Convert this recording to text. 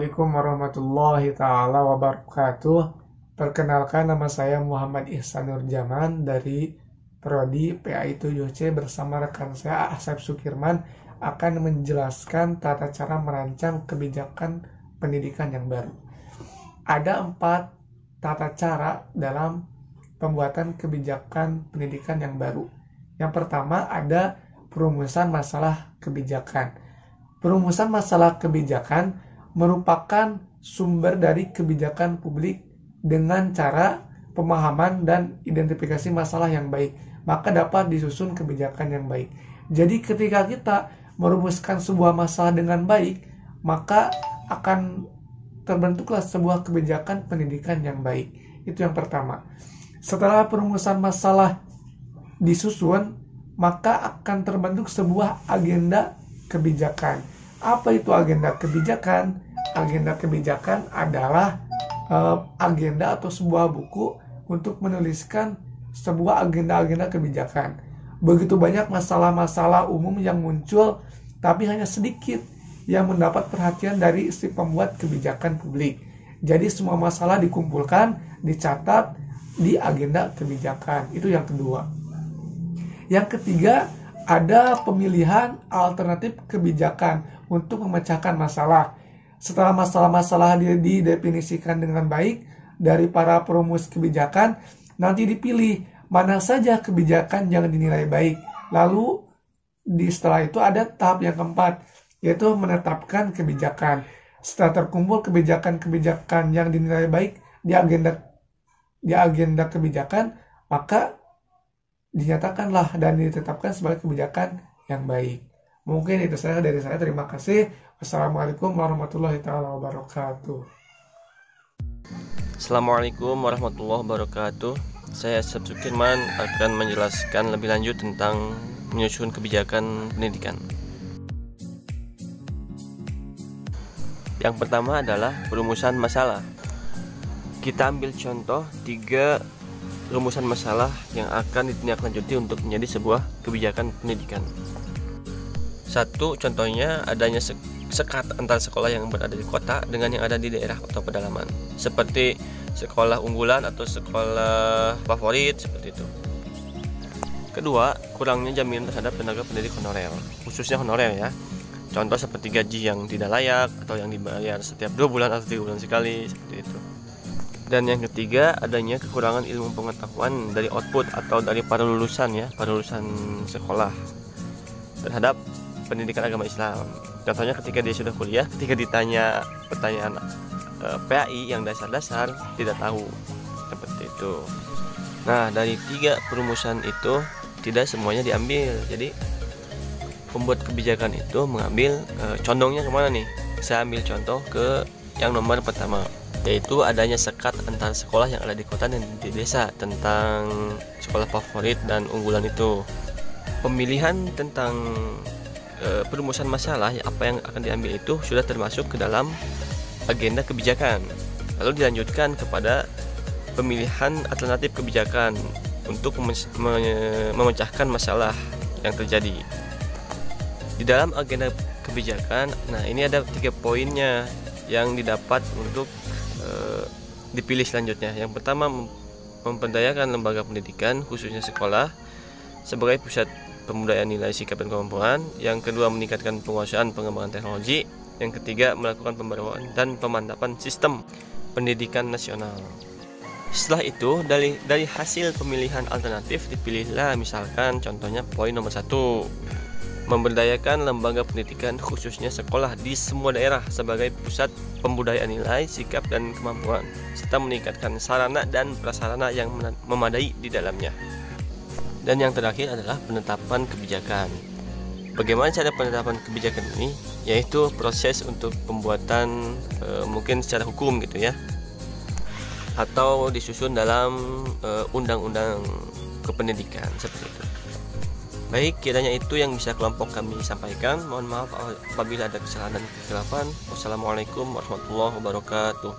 Assalamualaikum warahmatullahi taala wabarakatuh. Perkenalkan, nama saya Muhammad Ihsan Nurjaman dari Prodi PAI 7C bersama rekan saya Asep Sukirman akan menjelaskan tata cara merancang kebijakan pendidikan yang baru. Ada 4 tata cara dalam pembuatan kebijakan pendidikan yang baru. Yang pertama ada perumusan masalah kebijakan. Perumusan masalah kebijakan merupakan sumber dari kebijakan publik dengan cara pemahaman dan identifikasi masalah yang baik, maka dapat disusun kebijakan yang baik. Jadi ketika kita merumuskan sebuah masalah dengan baik, maka akan terbentuklah sebuah kebijakan pendidikan yang baik. Itu yang pertama. Setelah perumusan masalah disusun, maka akan terbentuk sebuah agenda kebijakan. Apa itu agenda kebijakan? Agenda kebijakan adalah agenda atau sebuah buku untuk menuliskan sebuah agenda-agenda kebijakan. Begitu banyak masalah-masalah umum yang muncul, tapi hanya sedikit yang mendapat perhatian dari si pembuat kebijakan publik. Jadi semua masalah dikumpulkan, dicatat di agenda kebijakan. Itu yang kedua. Yang ketiga, ada pemilihan alternatif kebijakan untuk memecahkan masalah. Setelah masalah-masalah didefinisikan dengan baik dari para perumus kebijakan, nanti dipilih mana saja kebijakan yang dinilai baik. Lalu setelah itu ada tahap yang keempat, yaitu menetapkan kebijakan. Setelah terkumpul kebijakan-kebijakan yang dinilai baik di agenda kebijakan, maka dinyatakanlah dan ditetapkan sebagai kebijakan yang baik. Mungkin itu saja dari saya. Terima kasih. Wassalamualaikum warahmatullahi wabarakatuh. Assalamualaikum warahmatullahi wabarakatuh. Saya Asep Sukirman akan menjelaskan lebih lanjut tentang menyusun kebijakan pendidikan. Yang pertama adalah perumusan masalah. Kita ambil contoh 3 rumusan masalah yang akan ditindaklanjuti untuk menjadi sebuah kebijakan pendidikan. 1. Contohnya adanya sekat antar sekolah yang berada di kota dengan yang ada di daerah atau pedalaman, seperti sekolah unggulan atau sekolah favorit, seperti itu. Kedua, kurangnya jaminan terhadap tenaga pendidik honorer, khususnya honorer ya. Contoh seperti gaji yang tidak layak atau yang dibayar setiap 2 bulan atau 3 bulan sekali, seperti itu. Dan yang ketiga, adanya kekurangan ilmu pengetahuan dari output atau dari para lulusan sekolah terhadap pendidikan agama Islam. Contohnya ketika dia sudah kuliah, ketika ditanya pertanyaan PAI yang dasar-dasar tidak tahu, seperti itu. Nah, dari 3 perumusan itu tidak semuanya diambil. Jadi pembuat kebijakan itu mengambil condongnya kemana nih? Saya ambil contoh ke yang nomor pertama, yaitu adanya sekat antar sekolah yang ada di kota dan di desa tentang sekolah favorit dan unggulan itu. Pemilihan tentang perumusan masalah apa yang akan diambil itu sudah termasuk ke dalam agenda kebijakan. Lalu dilanjutkan kepada pemilihan alternatif kebijakan untuk memecahkan masalah yang terjadi. Di dalam agenda kebijakan, nah ini ada 3 poinnya yang didapat untuk dipilih selanjutnya. Yang pertama, memperdayakan lembaga pendidikan khususnya sekolah sebagai pusat pembudayaan nilai, sikap, dan kemampuan. Yang kedua, meningkatkan penguasaan pengembangan teknologi. Yang ketiga, melakukan pembaruan dan pemantapan sistem pendidikan nasional. Setelah itu, dari hasil pemilihan alternatif dipilihlah misalkan contohnya poin nomor 1, memberdayakan lembaga pendidikan khususnya sekolah di semua daerah sebagai pusat pembudayaan nilai, sikap, dan kemampuan, serta meningkatkan sarana dan prasarana yang memadai di dalamnya. Dan yang terakhir adalah penetapan kebijakan. Bagaimana cara penetapan kebijakan ini? Yaitu proses untuk pembuatan mungkin secara hukum gitu ya, atau disusun dalam undang-undang kependidikan, seperti itu. Baik, kiranya itu yang bisa kelompok kami sampaikan. Mohon maaf apabila ada kesalahan dan kekhilafan. Wassalamualaikum warahmatullahi wabarakatuh.